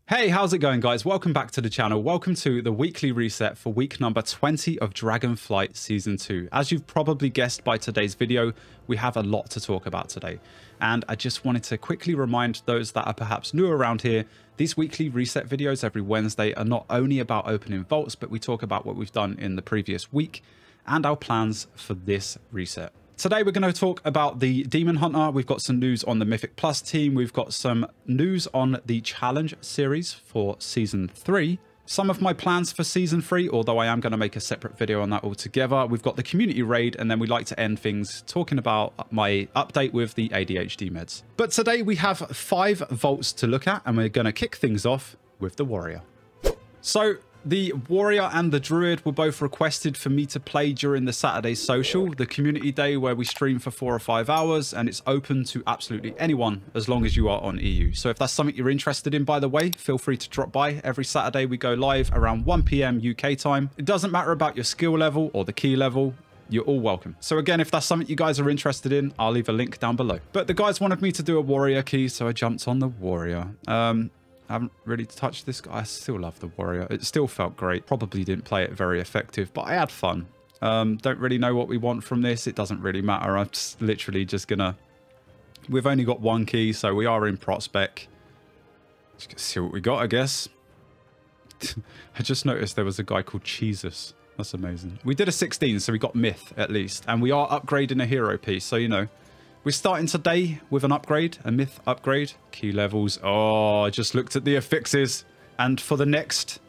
Hey, how's it going, guys? Welcome back to the channel. Welcome to the weekly reset for week number 20 of Dragonflight Season 2. As you've probably guessed by today's video, we have a lot to talk about today. And I just wanted to quickly remind those that are perhaps new around here, these weekly reset videos every Wednesday are not only about opening vaults, but we talk about what we've done in the previous week and our plans for this reset. Today we're going to talk about the Demon Hunter. We've got some news on the Mythic Plus team. We've got some news on the Challenge series for Season 3. Some of my plans for Season 3, although I am going to make a separate video on that altogether. We've got the community raid, and then we like to end things talking about my update with the ADHD meds. But today we have 5 vaults to look at, and we're going to kick things off with the Warrior. So the Warrior and the Druid were both requested for me to play during the Saturday social, the community day where we stream for 4 or 5 hours, and it's open to absolutely anyone as long as you are on EU. So if that's something you're interested in, by the way, feel free to drop by. Every Saturday we go live around 1 PM UK time. It doesn't matter about your skill level or the key level. You're all welcome. So again, if that's something you guys are interested in, I'll leave a link down below. But the guys wanted me to do a Warrior key, so I jumped on the Warrior. I haven't really touched this guy. I still love the Warrior. It still felt great. Probably didn't play it very effective, but I had fun. Don't really know what we want from this. It doesn't really matter. I'm just literally just gonna... We've only got 1 key, so we are in Prospec. Just gonna see what we got, I guess. I just noticed there was a guy called Jesus. That's amazing. We did a 16, so we got Myth at least. And we are upgrading a hero piece, so you know. We're starting today with an upgrade, a Myth upgrade. Key levels. Oh, I just looked at the affixes. And for the next...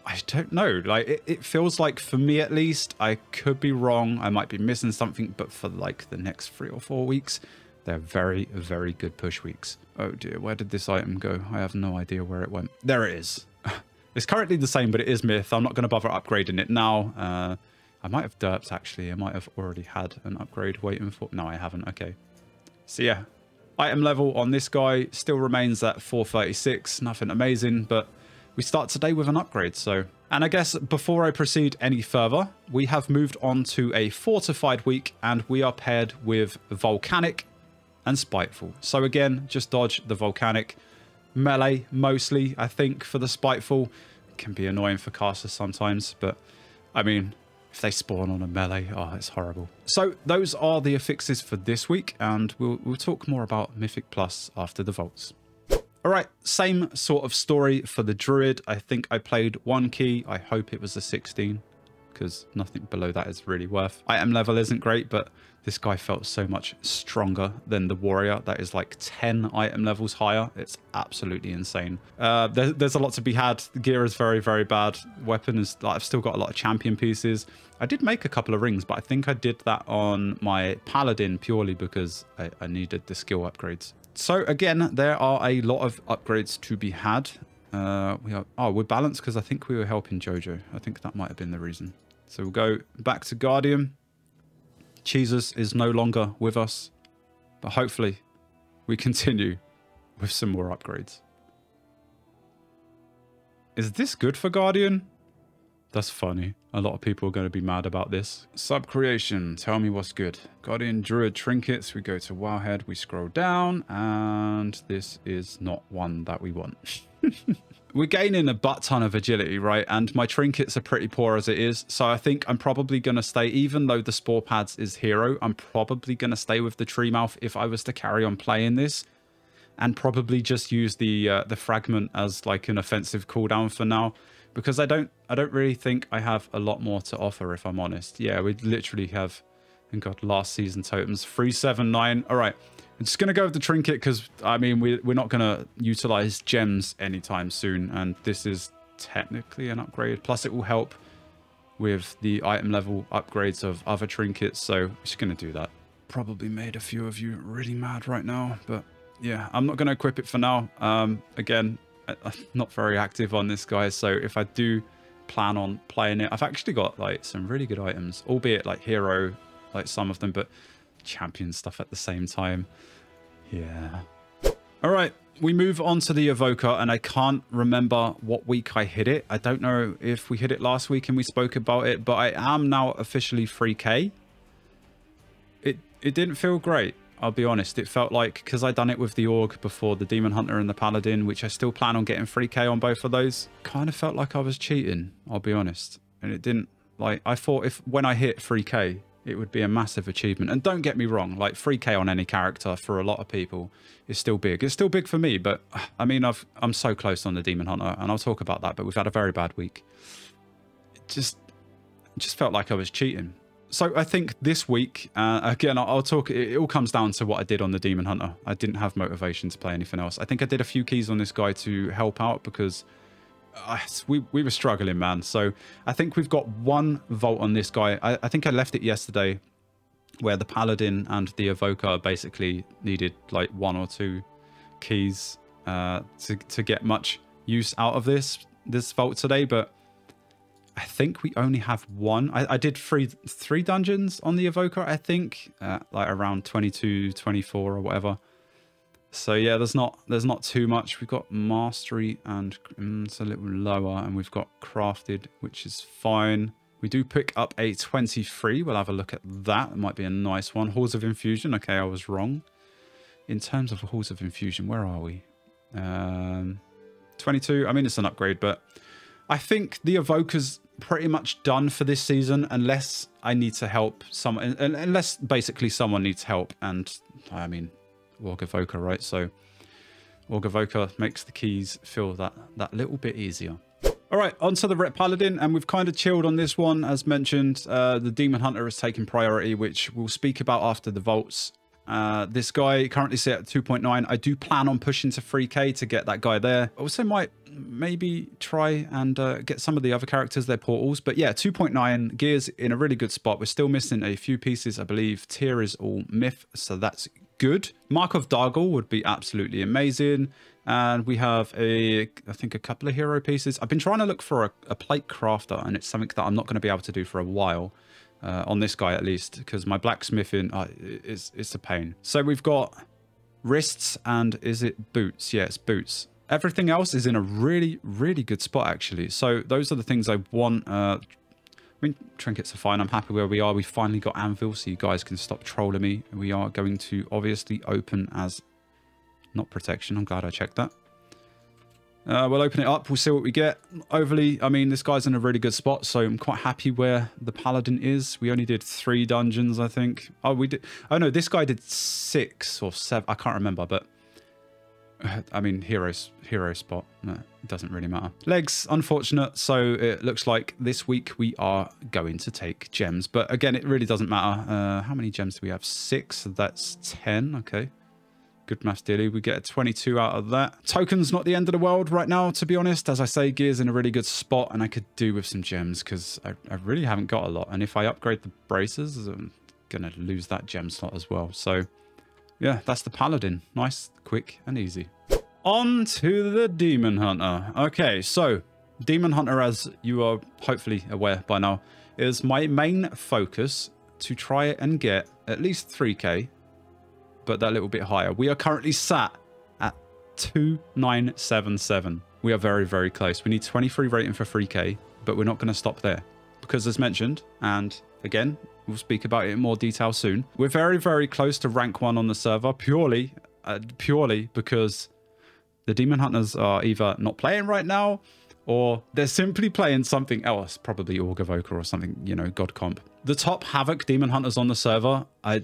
I don't know. Like, it feels like, for me at least, I could be wrong. I might be missing something. But for, like, the next 3 or 4 weeks, they're very, very good push weeks. Oh, dear. Where did this item go? I have no idea where it went. There it is. It's currently the same, but it is Myth. I'm not going to bother upgrading it now. I might have derped, actually. I might have already had an upgrade waiting for... No, I haven't. Okay. So, yeah. Item level on this guy still remains at 436. Nothing amazing, but we start today with an upgrade, so... And I guess before I proceed any further, we have moved on to a fortified week, and we are paired with Volcanic and Spiteful. So, again, just dodge the Volcanic. Melee, mostly, I think, for the Spiteful. It can be annoying for casters sometimes, but, I mean... If they spawn on a melee, oh, it's horrible. So those are the affixes for this week, and we'll talk more about Mythic Plus after the vaults. All right, same sort of story for the Druid. I think I played 1 key. I hope it was a 16, because nothing below that is really worth. Item level isn't great, but this guy felt so much stronger than the Warrior. That is like 10 item levels higher. It's absolutely insane. There's a lot to be had. The gear is very, very bad. Weapon is... I've still got a lot of champion pieces. I did make a couple of rings, but I think I did that on my Paladin purely because I needed the skill upgrades. So again, there are a lot of upgrades to be had. We're balanced because I think we were helping Jojo. I think that might have been the reason. So we'll go back to Guardian. Jesus is no longer with us, but hopefully we continue with some more upgrades. Is this good for Guardian? That's funny. A lot of people are going to be mad about this. Sub creation. Tell me what's good. Guardian Druid trinkets. We go to Wowhead. We scroll down, and this is not one that we want. We're gaining a butt ton of agility, right? And my trinkets are pretty poor as it is. So I think I'm probably going to stay, even though the Spore Pads is hero, I'm probably going to stay with the Tree Mouth if I was to carry on playing this. And probably just use the Fragment as like an offensive cooldown for now. Because I don't really think I have a lot more to offer, if I'm honest. Yeah, we literally have, and God, last season totems, 379. All right. I'm just going to go with the trinket because, I mean, we're not going to utilize gems anytime soon. And this is technically an upgrade. Plus, it will help with the item level upgrades of other trinkets. So I'm just going to do that. Probably made a few of you really mad right now. But yeah, I'm not going to equip it for now. Again, I'm not very active on this, guys. So if I do plan on playing it, I've actually got like some really good items, albeit like hero, like some of them, but champion stuff at the same time. Yeah. All right, we move on to the Evoker, and I can't remember what week I hit it. I don't know if we hit it last week and we spoke about it, but I am now officially 3K. It didn't feel great. I'll be honest. It felt like, because I done it with the Org before, the Demon Hunter and the Paladin, which I still plan on getting 3k on both of those, kind of felt like I was cheating, I'll be honest. And it didn't, like, I thought when I hit 3k, it would be a massive achievement. And don't get me wrong, like 3k on any character for a lot of people is still big. It's still big for me, but I mean, I'm so close on the Demon Hunter, and I'll talk about that, but we've had a very bad week. It just felt like I was cheating. So I think this week, again, I'll talk, it all comes down to what I did on the Demon Hunter. I didn't have motivation to play anything else. I think I did a few keys on this guy to help out because we were struggling, man. So I think we've got 1 vault on this guy. I think I left it yesterday where the Paladin and the Evoker basically needed like 1 or 2 keys to get much use out of this vault today, but I think we only have 1. I did three dungeons on the Evoker, I think, like around 22, 24 or whatever. So yeah, there's not too much. We've got Mastery and it's a little lower, and we've got Crafted, which is fine. We do pick up a 23. We'll have a look at that. It might be a nice one. Halls of Infusion. Okay, I was wrong. In terms of Halls of Infusion, where are we? 22. I mean, it's an upgrade, but I think the Evoker's pretty much done for this season, unless I need to help someone, unless basically someone needs help. And I mean, Warg Evoker, right? So Warg Evoker makes the keys feel that little bit easier. All right, onto the Ret Paladin, and we've kind of chilled on this one. As mentioned, the Demon Hunter has taken priority, which we'll speak about after the vaults. This guy currently set at 2.9. I do plan on pushing to 3k to get that guy there. Also might maybe try and get some of the other characters their portals. But yeah, 2.9, gears in a really good spot. We're still missing a few pieces, I believe. Tier is all myth, so that's good. Mark of Dargle would be absolutely amazing. And we have I think a couple of hero pieces. I've been trying to look for a plate crafter, and it's something that I'm not going to be able to do for a while. On this guy at least, because my blacksmithing is a pain. So we've got wrists, and is it boots? Yeah, it's boots. Everything else is in a really, really good spot, actually. So those are the things I want. I mean, trinkets are fine. I'm happy where we are. We finally got anvil, so you guys can stop trolling me. We are going to obviously open as not protection. I'm glad I checked that. We'll open it up. We'll see what we get. Overly, I mean, this guy's in a really good spot, so I'm quite happy where the Paladin is. We only did 3 dungeons, I think. Oh, we did. Oh, no, this guy did 6 or 7. I can't remember, but I mean, hero spot. No, it doesn't really matter. Legs, unfortunate. So it looks like this week we are going to take gems. But again, it really doesn't matter. How many gems do we have? 6. So that's 10. Okay. Good maths, Dilly. We get a 22 out of that. Tokens, not the end of the world right now, to be honest. As I say, gear's in a really good spot, and I could do with some gems because I really haven't got a lot. And if I upgrade the braces, I'm going to lose that gem slot as well. So, yeah, that's the Paladin. Nice, quick, and easy. On to the Demon Hunter. Okay, so Demon Hunter, as you are hopefully aware by now, is my main focus to try and get at least 3k. But that little bit higher. We are currently sat at 2977. We are very, very close. We need 23 rating for 3k, but we're not going to stop there. Because as mentioned, and again, we'll speak about it in more detail soon, we're very, very close to rank 1 on the server, purely because the Demon Hunters are either not playing right now, or they're simply playing something else, probably Org Evoker or something, you know, God Comp. The top Havoc Demon Hunters on the server are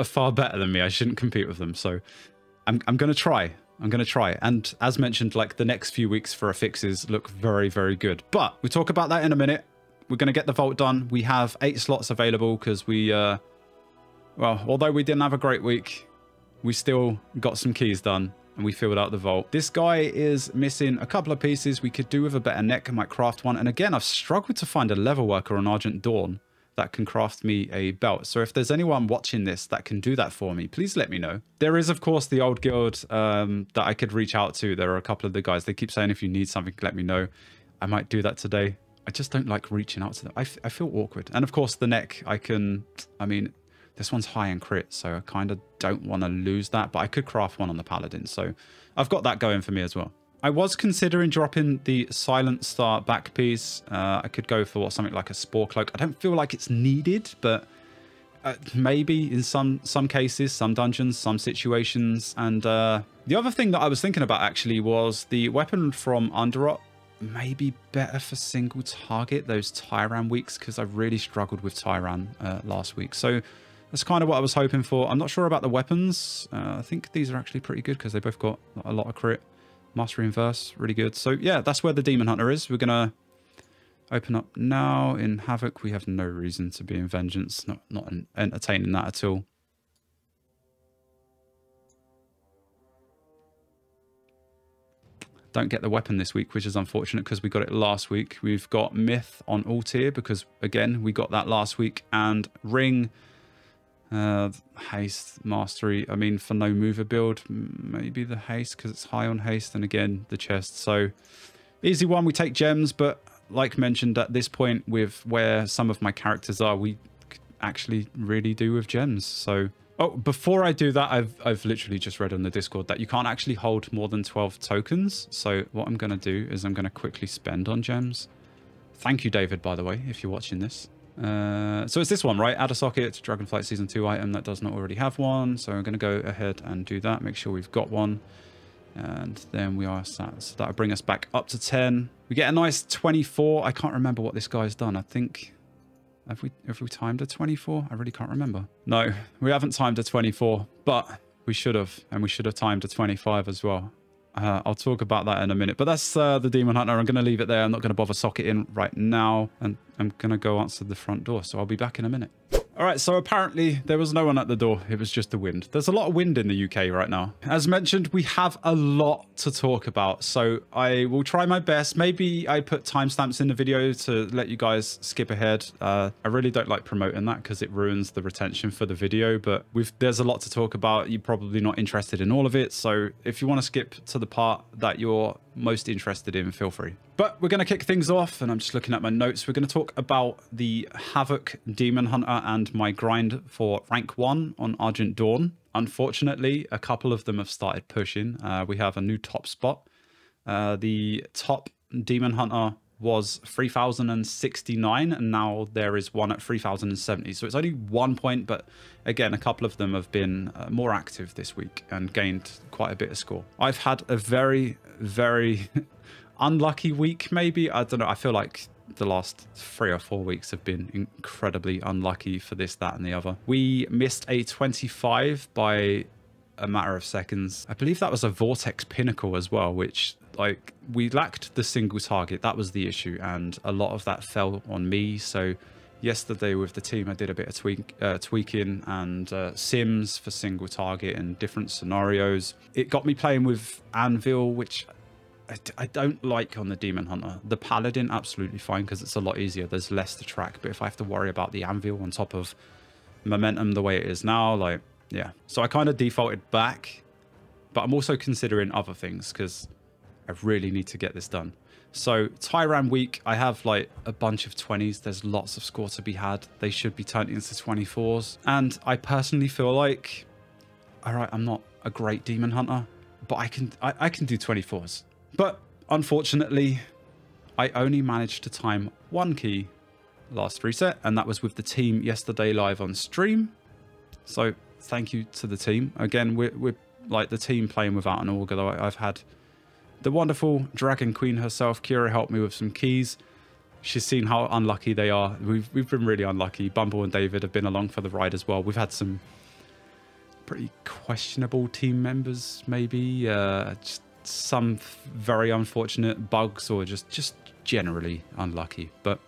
far better than me. I shouldn't compete with them. So I'm going to try. I'm going to try. And as mentioned, like the next few weeks for affixes look very, very good. But we'll talk about that in a minute. We're going to get the vault done. We have 8 slots available because we, well, although we didn't have a great week, we still got some keys done. And we filled out the vault. This guy is missing a couple of pieces. We could do with a better neck. I might craft one. And again, I've struggled to find a level worker on Argent Dawn that can craft me a belt. So if there's anyone watching this that can do that for me, please let me know. There is, of course, the old guild that I could reach out to. There are a couple of the guys. They keep saying, if you need something, let me know. I might do that today. I just don't like reaching out to them. I feel awkward. And of course, the neck, I mean, this one's high in crit, so I kind of don't want to lose that, but I could craft one on the Paladin, so I've got that going for me as well. I was considering dropping the Silent Star back piece. I could go for something like a Spore Cloak. I don't feel like it's needed, but Maybe in some cases, some dungeons, some situations. And the other thing that I was thinking about actually was the weapon from Underrot may be better for single target, those Tyran weeks, because I really struggled with Tyran last week. So that's kind of what I was hoping for. I'm not sure about the weapons. I think these are actually pretty good because they both got a lot of crit. Mastery Inverse, really good. So yeah, that's where the Demon Hunter is. We're going to open up now. In Havoc, we have no reason to be in Vengeance. Not entertaining that at all. Don't get the weapon this week, which is unfortunate because we got it last week. We've got Myth on all tier because, again, we got that last week. And Ring, Haste, Mastery. I mean, for no mover build, maybe the Haste because it's high on Haste. And again, the chest. So easy one. We take gems, but like mentioned at this point with where some of my characters are, we actually really do with gems. So... Oh, before I do that, I've literally just read on the Discord that you can't actually hold more than 12 tokens. So what I'm going to do is I'm going to quickly spend on gems. Thank you, David, by the way, if you're watching this. So it's this one, right? Add a socket, Dragonflight Season 2 item that does not already have one. So I'm going to go ahead and do that. Make sure we've got one. And then we are sat. So that'll bring us back up to 10. We get a nice 24. I can't remember what this guy's done. I think... Have we timed a 24? I really can't remember. No, we haven't timed a 24, but we should have. And we should have timed a 25 as well. I'll talk about that in a minute. But that's the Demon Hunter. I'm going to leave it there. I'm not going to bother socketing right now. And I'm going to go answer the front door. So I'll be back in a minute. All right, so apparently there was no one at the door. It was just the wind. There's a lot of wind in the UK right now. As mentioned, we have a lot to talk about. So I will try my best. Maybe I put timestamps in the video to let you guys skip ahead. I really don't like promoting that because it ruins the retention for the video. But there's a lot to talk about. You're probably not interested in all of it. So if you want to skip to the part that you're most interested in, feel free. But we're going to kick things off, and I'm just looking at my notes. We're going to talk about the Havoc Demon Hunter and my grind for rank 1 on Argent Dawn. Unfortunately, a couple of them have started pushing. We have a new top spot. The top Demon Hunter was 3069, and now there is one at 3070. So it's only 1 point, but again, a couple of them have been more active this week and gained quite a bit of score. I've had a very, very unlucky week, maybe. I don't know. I feel like the last 3 or 4 weeks have been incredibly unlucky for this, that, and the other. We missed a 25 by a matter of seconds. I believe that was a Vortex Pinnacle as well, which, like, we lacked the single target. That was the issue, and a lot of that fell on me. So yesterday with the team, I did a bit of tweaking and sims for single target and different scenarios. It got me playing with Anvil, which I don't like on the Demon Hunter. The Paladin, absolutely fine, because it's a lot easier. There's less to track. But if I have to worry about the Anvil on top of Momentum the way it is now, like, yeah. So I kind of defaulted back. But I'm also considering other things, because I really need to get this done. So Tyran week, I have like a bunch of 20s. There's lots of score to be had. They should be turned into 24s. And I personally feel like, all right, I'm not a great Demon Hunter, but I can do 24s. But unfortunately, I only managed to time 1 key last reset, and that was with the team yesterday live on stream. So thank you to the team. Again, we're like the team playing without an augur, though. I've had the wonderful Dragon Queen herself, Kira, help me with some keys. She's seen how unlucky they are. We've been really unlucky. Bumble and David have been along for the ride as well. We've had some pretty questionable team members, maybe. Just some very unfortunate bugs, or just generally unlucky. But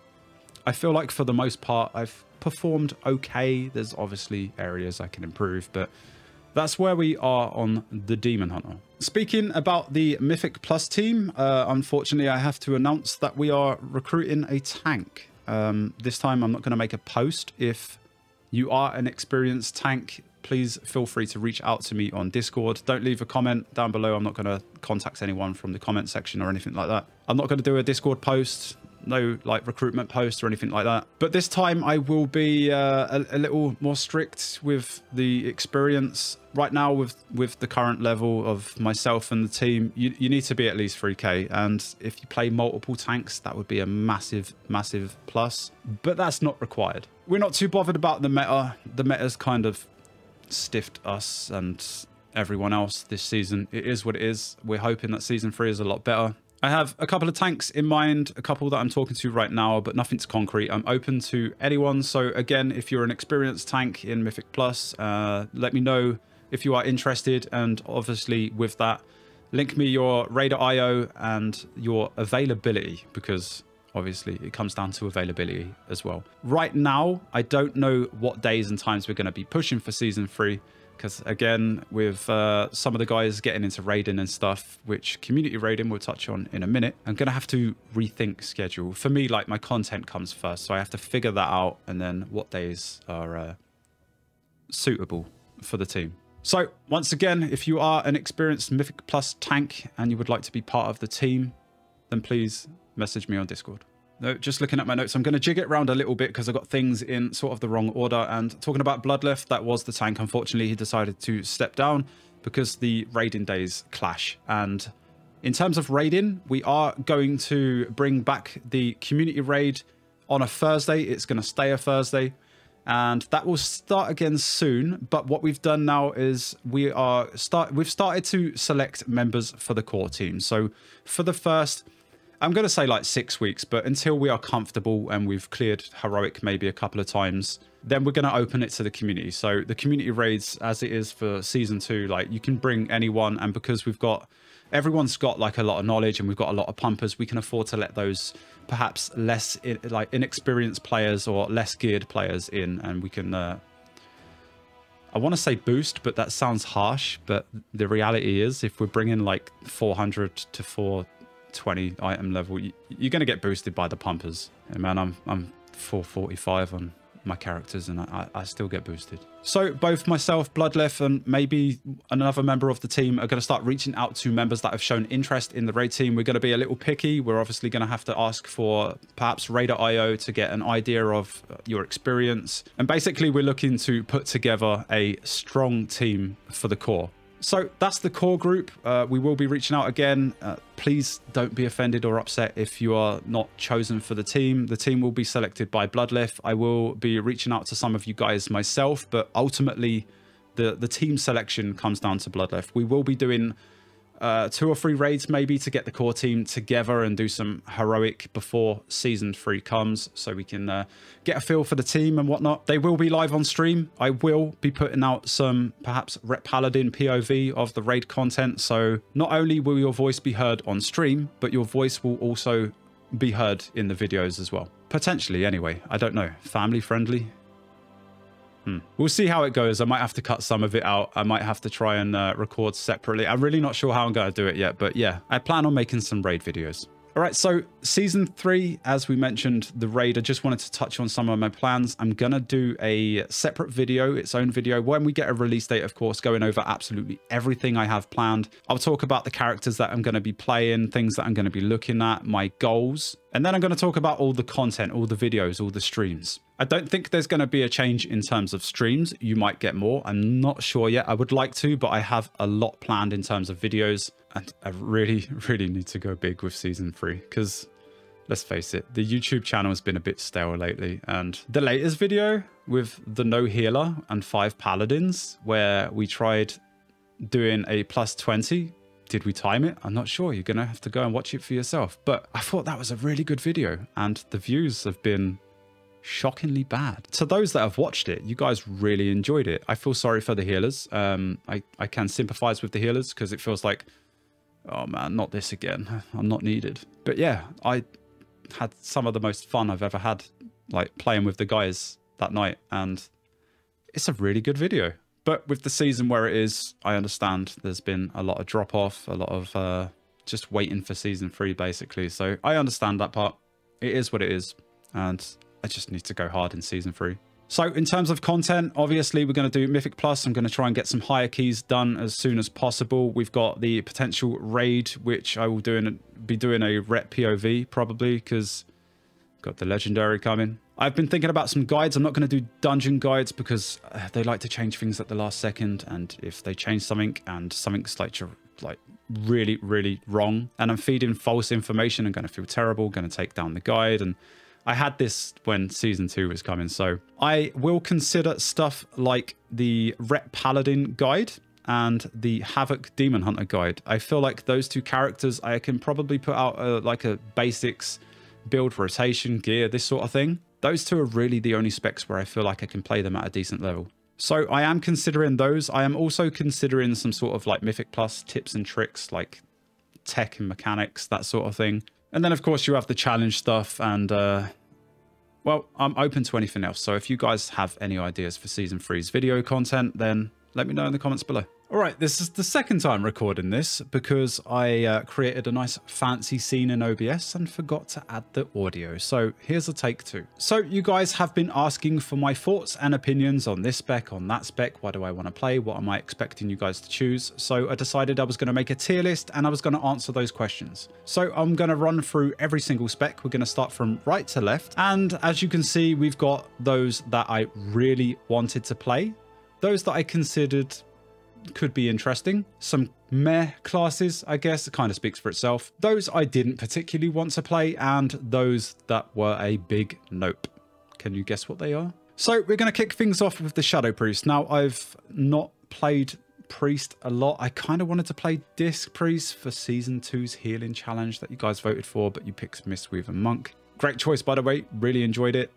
I feel like for the most part, I've performed okay. There's obviously areas I can improve, but that's where we are on the Demon Hunter. Speaking about the Mythic Plus team, unfortunately, I have to announce that we are recruiting a tank. This time, I'm not going to make a post. If you are an experienced tank, please feel free to reach out to me on Discord. Don't leave a comment down below. I'm not going to contact anyone from the comment section or anything like that. I'm not going to do a Discord post. no like recruitment post or anything like that. But this time I will be a little more strict with the experience. Right now with the current level of myself and the team, you need to be at least 3k, and if you play multiple tanks, that would be a massive plus, but that's not required. We're not too bothered about the meta. The meta's kind of stiffed us and everyone else this season. It is what it is. We're hoping that season 3 is a lot better. I have a couple of tanks in mind, a couple that I'm talking to right now, but nothing's concrete. I'm open to anyone. So again, if you're an experienced tank in Mythic Plus, let me know if you are interested. And obviously with that, link me your Raider IO and your availability, because obviously it comes down to availability as well. Right now, I don't know what days and times we're going to be pushing for season 3. Because again, with some of the guys getting into raiding and stuff, which community raiding we'll touch on in a minute, I'm going to have to rethink schedule. For me, like, my content comes first, so I have to figure that out, and then what days are suitable for the team. So once again, if you are an experienced Mythic Plus tank and you would like to be part of the team, then please message me on Discord. No, just looking at my notes, I'm going to jig it around a little bit because I got things in sort of the wrong order. And talking about Bloodleth, that was the tank. Unfortunately, he decided to step down because the raiding days clash. And in terms of raiding, we are going to bring back the community raid on a Thursday. It's going to stay a Thursday, and that will start again soon. But what we've done now is we've started to select members for the core team. So for the first, I'm going to say like 6 weeks, but until we are comfortable and we've cleared heroic maybe a couple of times, then we're going to open it to the community. So the community raids, as it is for season 2, like, you can bring anyone, and because everyone's got like a lot of knowledge and we've got a lot of pumpers, we can afford to let those perhaps less inexperienced players or less geared players in, and we can I want to say boost, but that sounds harsh. But the reality is, if we're bringing like 400 to 420 item level, you're going to get boosted by the pumpers. And man, I'm 445 on my characters, and I still get boosted. So both myself, Bloodleth, and maybe another member of the team are going to start reaching out to members that have shown interest in the raid team. We're going to be a little picky. We're obviously going to have to ask for perhaps Raider IO to get an idea of your experience. And basically, we're looking to put together a strong team for the core. So that's the core group. We will be reaching out again. Please don't be offended or upset if you are not chosen for the team. The team will be selected by Bloodleth. I will be reaching out to some of you guys myself, but ultimately the team selection comes down to Bloodleth. We will be doing 2 or 3 raids maybe to get the core team together and do some heroic before season 3 comes, so we can get a feel for the team and whatnot. They will be live on stream. I will be putting out some perhaps Rep Paladin POV of the raid content, so not only will your voice be heard on stream, but your voice will also be heard in the videos as well. Potentially, anyway. I don't know. Family friendly? We'll see how it goes. I might have to cut some of it out. I might have to try and record separately. I'm really not sure how I'm going to do it yet, but yeah, I plan on making some raid videos. All right, so season 3, as we mentioned, the raid, I just wanted to touch on some of my plans. I'm going to do a separate video, its own video, when we get a release date, of course, going over absolutely everything I have planned. I'll talk about the characters that I'm going to be playing, things that I'm going to be looking at, my goals, and then I'm going to talk about all the content, all the videos, all the streams. I don't think there's going to be a change in terms of streams. You might get more. I'm not sure yet. I would like to, but I have a lot planned in terms of videos. And I really, really need to go big with season 3 because, let's face it, the YouTube channel has been a bit stale lately. And the latest video with the no healer and 5 paladins, where we tried doing a +20, did we time it? I'm not sure. You're going to have to go and watch it for yourself. But I thought that was a really good video, and the views have been shockingly bad. To those that have watched it, you guys really enjoyed it. I feel sorry for the healers. I can sympathize with the healers because it feels like, oh man, not this again. I'm not needed. But yeah, I had some of the most fun I've ever had, like playing with the guys that night, and it's a really good video. But with the season where it is, I understand there's been a lot of drop off, a lot of just waiting for season 3 basically. So I understand that part. It is what it is, and I just need to go hard in season 3. So in terms of content, obviously we're going to do Mythic Plus. I'm going to try and get some higher keys done as soon as possible. We've got the potential raid, which I will be doing a rep POV probably, because Got the legendary coming. I've been thinking about some guides. I'm not going to do dungeon guides because they like to change things at the last second. And if they change something and something's like really, really wrong and I'm feeding false information, I'm going to feel terrible, going to take down the guide. And I had this when season 2 was coming. So I will consider stuff like the Rep Paladin guide and the Havoc Demon Hunter guide. I feel like those 2 characters, I can probably put out like a basics build, rotation, gear, this sort of thing. Those 2 are really the only specs where I feel like I can play them at a decent level. So I am considering those. I am also considering some sort of like Mythic Plus tips and tricks, like tech and mechanics, that sort of thing. And then of course you have the challenge stuff and well, I'm open to anything else. So if you guys have any ideas for season 3's video content, then let me know in the comments below. All right, this is the second time recording this because I created a nice fancy scene in OBS and forgot to add the audio. So here's a take 2. So you guys have been asking for my thoughts and opinions on this spec, on that spec. What do I want to play? What am I expecting you guys to choose? So I decided I was going to make a tier list and I was going to answer those questions. So I'm going to run through every single spec. We're going to start from right to left. And as you can see, we've got those that I really wanted to play, those that I considered could be interesting, some meh classes, I guess, it kind of speaks for itself, those I didn't particularly want to play, and those that were a big nope. Can you guess what they are? So we're going to kick things off with the Shadow Priest. Now, I've not played Priest a lot. I kind of wanted to play Disc Priest for season 2's healing challenge that you guys voted for, but you picked Mistweaver Monk. Great choice, by the way. Really enjoyed it.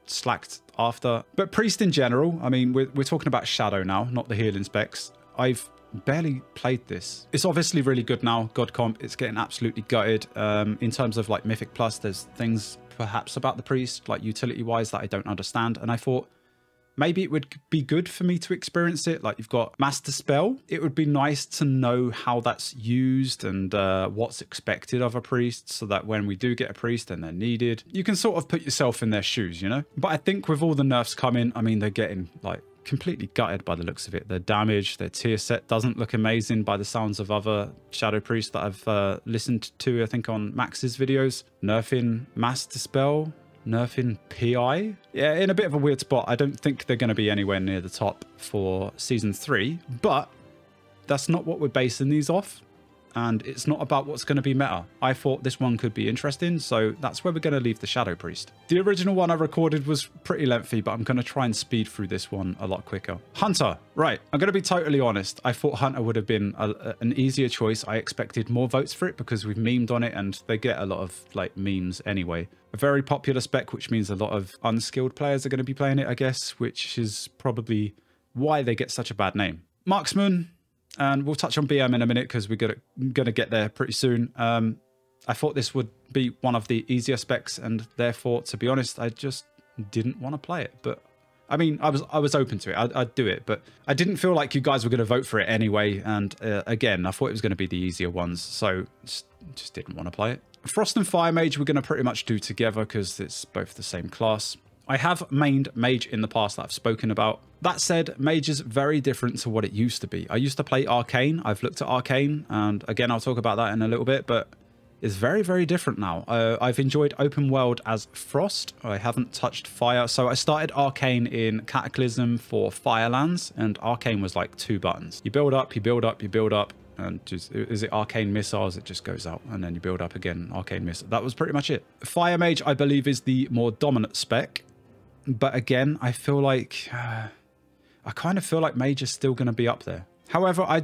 Slacked after. But Priest in general, I mean, we're talking about Shadow now, not the healing specs. I've barely played this. It's obviously really good now. God comp, it's getting absolutely gutted. In terms of like Mythic Plus, there's things perhaps about the Priest, like utility-wise, that I don't understand. And I thought maybe it would be good for me to experience it. Like you've got Master Spell. It would be nice to know how that's used and what's expected of a Priest so that when we do get a Priest and they're needed, you can sort of put yourself in their shoes, you know? But I think with all the nerfs coming, I mean, they're getting like completely gutted by the looks of it. Their damage, their tier set doesn't look amazing by the sounds of other Shadow Priests that I've listened to, I think on Max's videos. Nerfing Master Spell, nerfing PI. Yeah, in a bit of a weird spot. I don't think they're going to be anywhere near the top for season 3, but that's not what we're basing these off. And it's not about what's going to be meta. I thought this one could be interesting, so that's where we're going to leave the Shadow Priest. The original one I recorded was pretty lengthy, but I'm going to try and speed through this one a lot quicker. Hunter. Right. I'm going to be totally honest. I thought Hunter would have been an easier choice. I expected more votes for it because we've memed on it and they get a lot of like memes anyway. A very popular spec, which means a lot of unskilled players are going to be playing it, I guess, which is probably why they get such a bad name. Marksman. And we'll touch on BM in a minute because we're going to get there pretty soon. I thought this would be one of the easier specs, and therefore, to be honest, I just didn't want to play it. But I mean, I was open to it. I'd do it, but I didn't feel like you guys were going to vote for it anyway. And again, I thought it was going to be the easier ones, so just didn't want to play it. Frost and Fire Mage we're going to pretty much do together because it's both the same class. I have mained Mage in the past that I've spoken about. That said, Mage is very different to what it used to be. I used to play Arcane. I've looked at Arcane, and again, I'll talk about that in a little bit, but it's very, very different now. I've enjoyed open world as Frost. I haven't touched Fire. So I started Arcane in Cataclysm for Firelands, and Arcane was like 2 buttons. You build up, you build up, you build up, and just, is it Arcane Missiles? It just goes out, and then you build up again, Arcane Missile. That was pretty much it. Fire Mage, I believe, is the more dominant spec. But again, I feel like I kind of feel like Mage is still going to be up there. However, I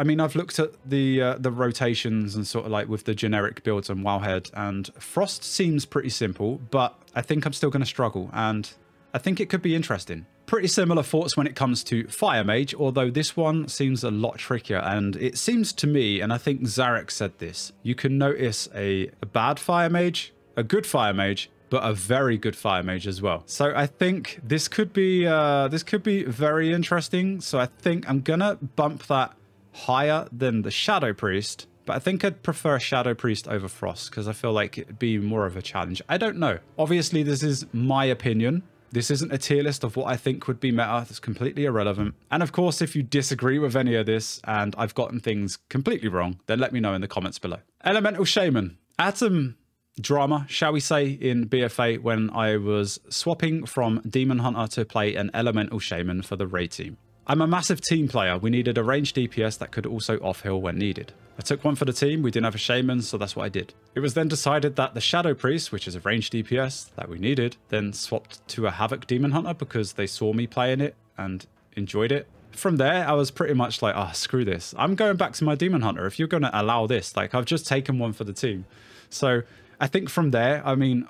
mean, I've looked at the rotations and sort of like with the generic builds on Wowhead, and Frost seems pretty simple, but I think I'm still going to struggle, and I think it could be interesting. Pretty similar thoughts when it comes to Fire Mage, although this one seems a lot trickier, and it seems to me, and I think Zarek said this, you can notice a bad Fire Mage, a good Fire Mage, but a very good Fire Mage as well. So I think this could be very interesting. So I think I'm gonna bump that higher than the Shadow Priest, but I think I'd prefer Shadow Priest over Frost because I feel like it'd be more of a challenge. I don't know. Obviously, this is my opinion. This isn't a tier list of what I think would be meta. That's completely irrelevant. And of course, if you disagree with any of this and I've gotten things completely wrong, then let me know in the comments below. Elemental Shaman. Atom drama, shall we say, in BFA when I was swapping from Demon Hunter to play an Elemental Shaman for the raid team. I'm a massive team player. We needed a ranged DPS that could also off-heal when needed. I took one for the team. We didn't have a Shaman, so that's what I did. It was then decided that the Shadow Priest, which is a ranged DPS that we needed, then swapped to a Havoc Demon Hunter because they saw me playing it and enjoyed it. From there, I was pretty much like, oh, screw this. I'm going back to my Demon Hunter. If you're going to allow this, like, I've just taken one for the team. So I think from there, I mean,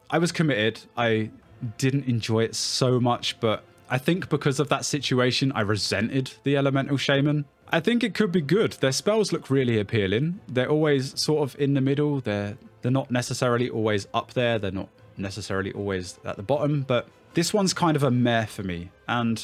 I was committed. I didn't enjoy it so much, but I think because of that situation, I resented the Elemental Shaman. I think it could be good. Their spells look really appealing. They're always sort of in the middle. They're not necessarily always up there. They're not necessarily always at the bottom, but this one's kind of a meh for me. And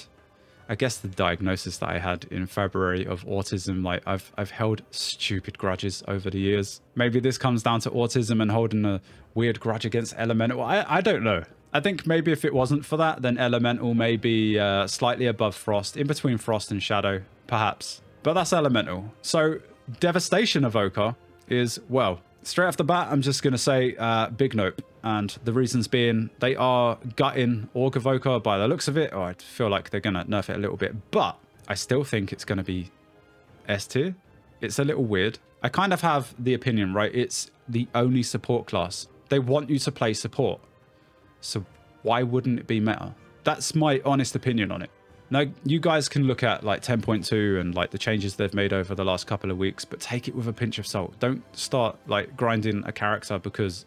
I guess the diagnosis that I had in February of autism, like I've held stupid grudges over the years. Maybe this comes down to autism and holding a weird grudge against Elemental. I don't know. I think maybe if it wasn't for that, then Elemental may be slightly above Frost, in between Frost and Shadow, perhaps. But that's Elemental. So Devastation Evoker is, well, straight off the bat, I'm just going to say big nope. And the reasons being, they are gutting Org Evoker by the looks of it, or I feel like they're going to nerf it a little bit. But I still think it's going to be S tier. It's a little weird. I kind of have the opinion, right? It's the only support class. They want you to play support. So why wouldn't it be meta? That's my honest opinion on it. Now, you guys can look at like 10.2 and like the changes they've made over the last couple of weeks, but take it with a pinch of salt. Don't start like grinding a character because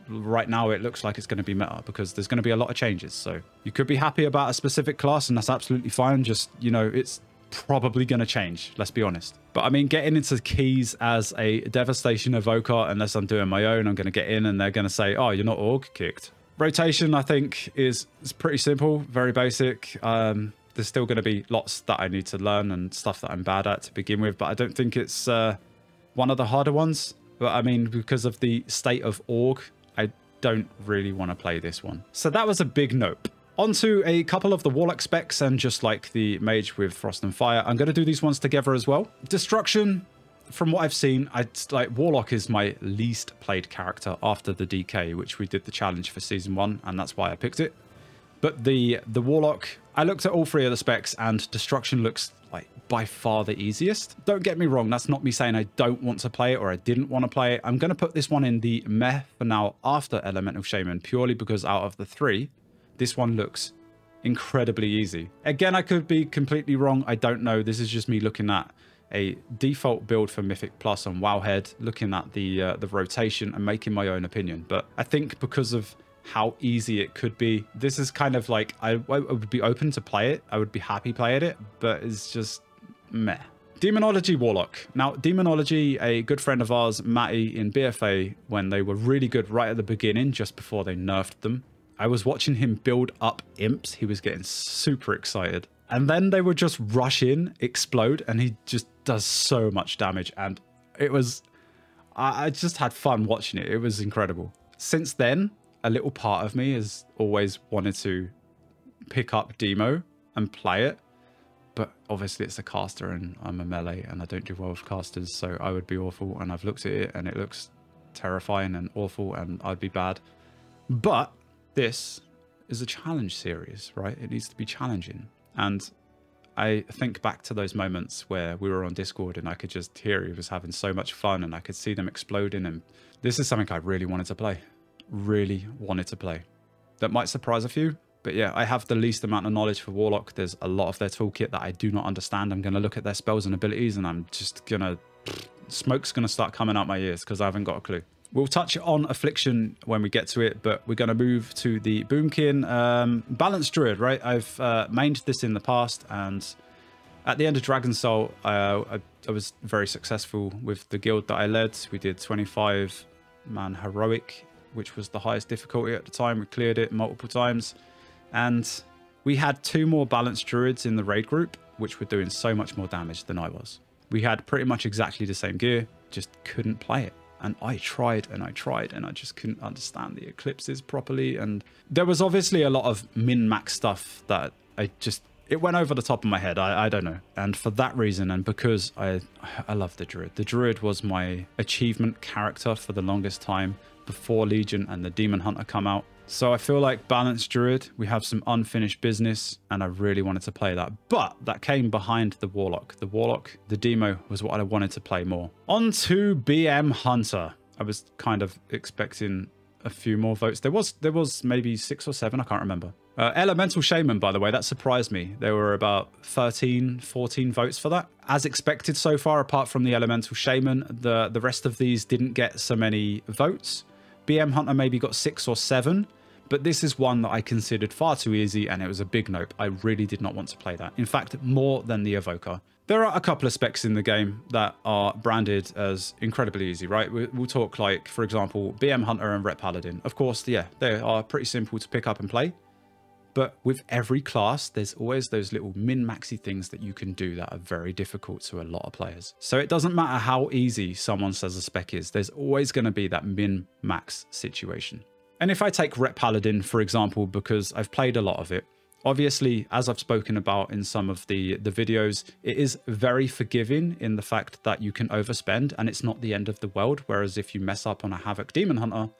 right now it looks like it's going to be meta, because there's going to be a lot of changes. So you could be happy about a specific class and that's absolutely fine. Just, you know, it's probably going to change, let's be honest. But I mean, getting into keys as a Devastation Evoker, unless I'm doing my own, I'm going to get in and they're going to say, oh, you're not Org, kicked. Rotation, I think, is pretty simple, very basic. There's still going to be lots that I need to learn and stuff that I'm bad at to begin with, but I don't think it's one of the harder ones. But I mean, because of the state of Org, I don't really want to play this one. So that was a big nope. Onto a couple of the Warlock specs and just like the Mage with Frost and Fire. I'm going to do these ones together as well. Destruction. From what I've seen, Warlock is my least played character after the DK, which we did the challenge for Season 1, and that's why I picked it. But the Warlock, I looked at all three of the specs, and Destruction looks like by far the easiest. Don't get me wrong, that's not me saying I don't want to play it or I didn't want to play it. I'm going to put this one in the meh for now after Elemental Shaman, purely because out of the three, this one looks incredibly easy. Again, I could be completely wrong. I don't know. This is just me looking at a default build for Mythic Plus on Wowhead, looking at the rotation and making my own opinion. But I think because of how easy it could be, this is kind of like, I would be open to play it. I would be happy playing it, but it's just meh. Demonology Warlock. Now, Demonology, a good friend of ours, Matty, in BFA, when they were really good right at the beginning, just before they nerfed them, I was watching him build up imps. He was getting super excited. And then they would just rush in, explode, and he just does so much damage. And it was, I just had fun watching it. It was incredible. Since then, a little part of me has always wanted to pick up Demo and play it. But obviously it's a caster and I'm a melee and I don't do well with casters. So I would be awful. And I've looked at it and it looks terrifying and awful and I'd be bad. But this is a challenge series, right? It needs to be challenging. And I think back to those moments where we were on Discord and I could just hear he was having so much fun and I could see them exploding. And this is something I really wanted to play. Really wanted to play. That might surprise a few. But yeah, I have the least amount of knowledge for Warlock. There's a lot of their toolkit that I do not understand. I'm going to look at their spells and abilities and I'm just going to... Smoke's going to start coming out my ears because I haven't got a clue. We'll touch on Affliction when we get to it, but we're going to move to the Boomkin. Balanced Druid, right? I've mained this in the past, and at the end of Dragon Soul, I was very successful with the guild that I led. We did 25-man Heroic, which was the highest difficulty at the time. We cleared it multiple times, and we had 2 more Balanced Druids in the raid group, which were doing so much more damage than I was. We had pretty much exactly the same gear, just couldn't play it. And I tried and I tried and I just couldn't understand the eclipses properly. And there was obviously a lot of min-max stuff that I just it went over the top of my head. I don't know. And for that reason, and because I love the Druid. The Druid was my achievement character for the longest time before Legion and the Demon Hunter come out. So I feel like balanced Druid, we have some unfinished business, and I really wanted to play that. But that came behind the Warlock. The Warlock, the demo, was what I wanted to play more. On to BM Hunter. I was kind of expecting a few more votes. There was maybe 6 or 7, I can't remember. Elemental Shaman, by the way, that surprised me. There were about 13, 14 votes for that. As expected so far, apart from the Elemental Shaman, the rest of these didn't get so many votes. BM Hunter maybe got 6 or 7, but this is one that I considered far too easy, and it was a big nope. I really did not want to play that. In fact, more than the Evoker. There are a couple of specs in the game that are branded as incredibly easy, right? We'll talk like, for example, BM Hunter and Ret Paladin. Of course, yeah, they are pretty simple to pick up and play. But with every class, there's always those little min-maxy things that you can do that are very difficult to a lot of players. So it doesn't matter how easy someone says a spec is, there's always going to be that min-max situation. And if I take Ret Paladin, for example, because I've played a lot of it, obviously, as I've spoken about in some of the videos, it is very forgiving in the fact that you can overspend and it's not the end of the world. Whereas if you mess up on a Havoc Demon Hunter,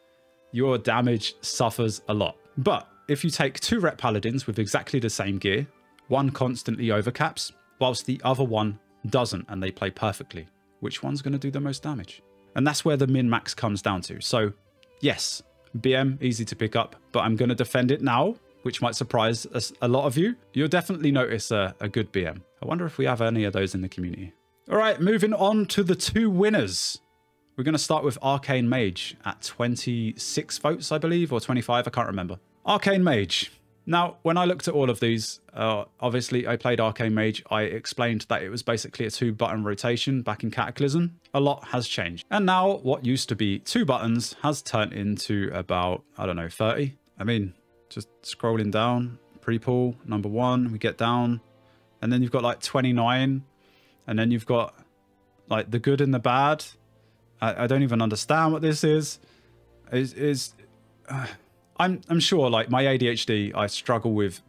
your damage suffers a lot. But if you take 2 Ret Paladins with exactly the same gear, one constantly overcaps, whilst the other one doesn't, and they play perfectly, which one's going to do the most damage? And that's where the min-max comes down to. So yes, BM, easy to pick up, but I'm going to defend it now, which might surprise a lot of you. You'll definitely notice a good BM. I wonder if we have any of those in the community. All right, moving on to the 2 winners. We're going to start with Arcane Mage at 26 votes, I believe, or 25, I can't remember. Arcane Mage. Now, when I looked at all of these, obviously I played Arcane Mage. I explained that it was basically a 2-button rotation back in Cataclysm. A lot has changed. And now what used to be 2 buttons has turned into about, I don't know, 30. I mean, just scrolling down, pre-pull, number 1, we get down. And then you've got like 29. And then you've got like the good and the bad. I don't even understand what this is. I'm sure, like, my ADHD, I struggle with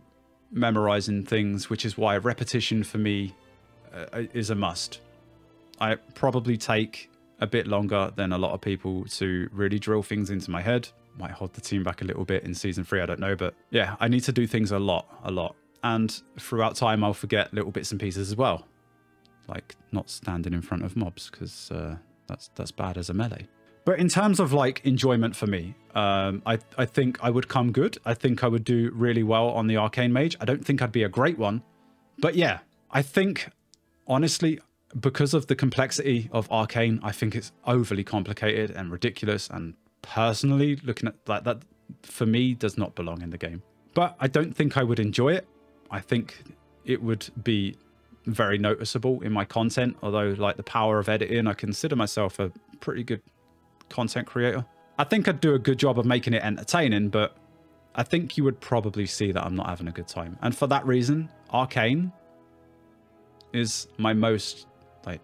memorizing things, which is why repetition for me is a must. I probably take a bit longer than a lot of people to really drill things into my head. Might hold the team back a little bit in season 3, I don't know. But yeah, I need to do things a lot. And throughout time, I'll forget little bits and pieces as well. Like not standing in front of mobs, because that's bad as a melee. But in terms of like enjoyment for me, I think I would come good. I think I would do really well on the Arcane Mage. I don't think I'd be a great one. But yeah, I think, honestly, because of the complexity of Arcane, I think it's overly complicated and ridiculous. And personally, looking at that for me, does not belong in the game. But I don't think I would enjoy it. I think it would be very noticeable in my content. Although, like the power of editing, I consider myself a pretty good content creator. I think I'd do a good job of making it entertaining, but I think you would probably see that I'm not having a good time. And for that reason, Arcane is my most like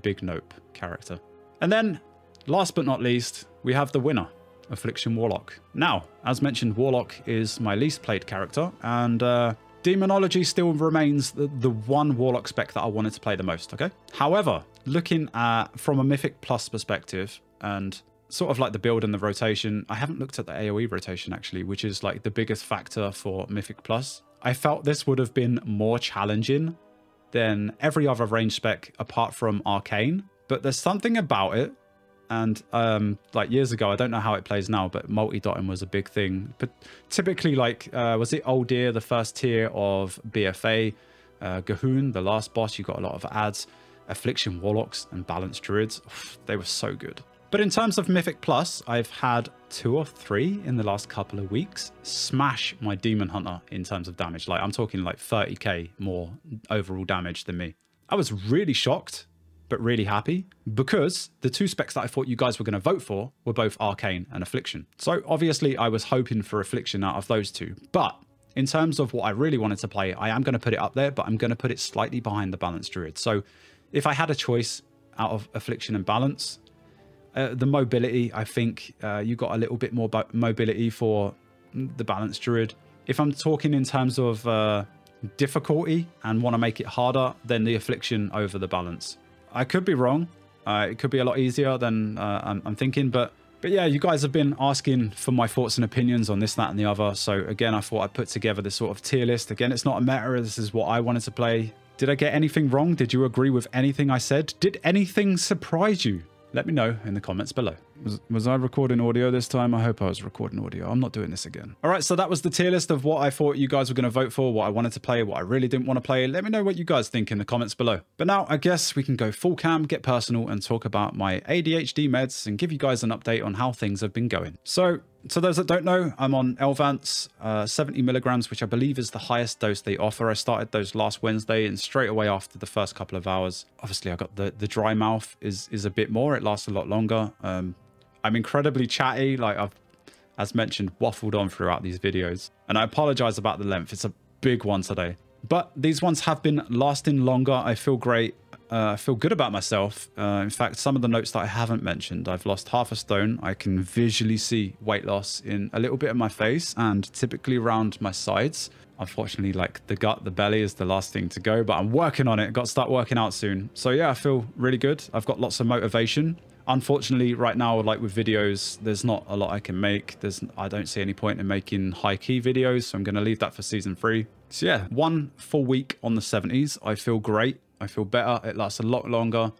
big nope character. And then last but not least, we have the winner, Affliction Warlock. Now, as mentioned, Warlock is my least played character, and Demonology still remains the one Warlock spec that I wanted to play the most, okay? However, looking at from a Mythic Plus perspective, and sort of like the build and the rotation, I haven't looked at the AoE rotation actually, which is like the biggest factor for Mythic Plus. I felt this would have been more challenging than every other range spec apart from Arcane, but there's something about it. And like years ago, I don't know how it plays now, but multi-dotting was a big thing. But typically, like, was it Old Deer, the first tier of BFA, Gahoon, the last boss, you got a lot of ads, Affliction Warlocks and Balanced Druids. They were so good. But in terms of Mythic Plus, I've had 2 or 3 in the last couple of weeks smash my Demon Hunter in terms of damage. Like, I'm talking like 30k more overall damage than me. I was really shocked, but really happy, because the 2 specs that I thought you guys were going to vote for were both Arcane and Affliction. So obviously I was hoping for Affliction out of those 2. But in terms of what I really wanted to play, I am going to put it up there, but I'm going to put it slightly behind the Balanced Druid. So if I had a choice out of Affliction and Balance, the mobility, I think you got a little bit more mobility for the Balanced Druid. If I'm talking in terms of difficulty and want to make it harder, then the Affliction over the balance. I could be wrong. It could be a lot easier than I'm thinking, but yeah, you guys have been asking for my thoughts and opinions on this, that, and the other. So again, I thought I'd put together this sort of tier list. Again, it's not a meta. This is what I wanted to play. Did I get anything wrong? Did you agree with anything I said? Did anything surprise you? Let me know in the comments below. Was I recording audio this time? I hope I was recording audio. I'm not doing this again. All right, so that was the tier list of what I thought you guys were going to vote for, what I wanted to play, what I really didn't want to play. Let me know what you guys think in the comments below. But now I guess we can go full cam, get personal, and talk about my ADHD meds and give you guys an update on how things have been going. So those that don't know, I'm on Elvance, 70 milligrams, which I believe is the highest dose they offer. I started those last Wednesday, and straight away after the first couple of hours, obviously I got the dry mouth is a bit more. It lasts a lot longer. I'm incredibly chatty, like I've, as mentioned, waffled on throughout these videos. And I apologize about the length. It's a big one today. But these ones have been lasting longer. I feel great. I feel good about myself. In fact, some of the notes that I haven't mentioned, I've lost half a stone. I can visually see weight loss in a little bit of my face and typically around my sides. Unfortunately, like the gut, the belly is the last thing to go, but I'm working on it. Got to start working out soon. So yeah, I feel really good. I've got lots of motivation. Unfortunately, right now, like with videos, there's not a lot I can make. I don't see any point in making high key videos, so I'm going to leave that for season 3. So yeah, 1 full week on the 70s. I feel great. I feel better. It lasts a lot longer.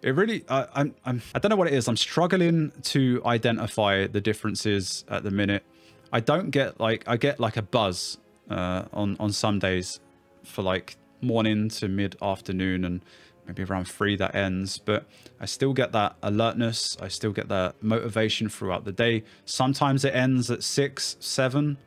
It really, I don't know what it is. I'm struggling to identify the differences at the minute. I don't get like, I get like a buzz on some days for like morning to mid afternoon, and maybe around 3 that ends, but I still get that alertness. I still get that motivation throughout the day. Sometimes it ends at 6, 7.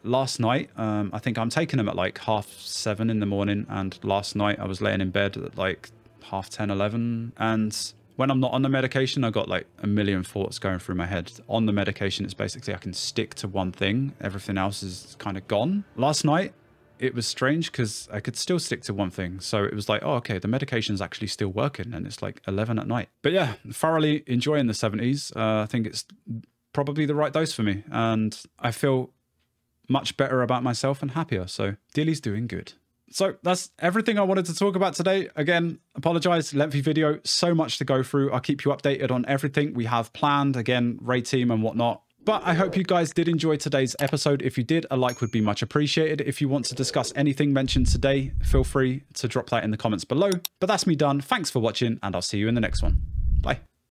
Last night, I think I'm taking them at like 7:30 in the morning, and last night I was laying in bed at like 10:30, 11, and when I'm not on the medication, I got like a million thoughts going through my head. On the medication, it's basically I can stick to one thing. Everything else is kind of gone. Last night, it was strange because I could still stick to one thing. So it was like, oh, okay, the medication's actually still working, and it's like 11 at night. But yeah, thoroughly enjoying the 70s. I think it's probably the right dose for me, and I feel much better about myself and happier. So Dilly's doing good. So that's everything I wanted to talk about today. Again, apologize, lengthy video, so much to go through. I'll keep you updated on everything we have planned. Again, raid team and whatnot. But I hope you guys did enjoy today's episode. If you did, a like would be much appreciated. If you want to discuss anything mentioned today, feel free to drop that in the comments below. But that's me done. Thanks for watching, and I'll see you in the next one. Bye.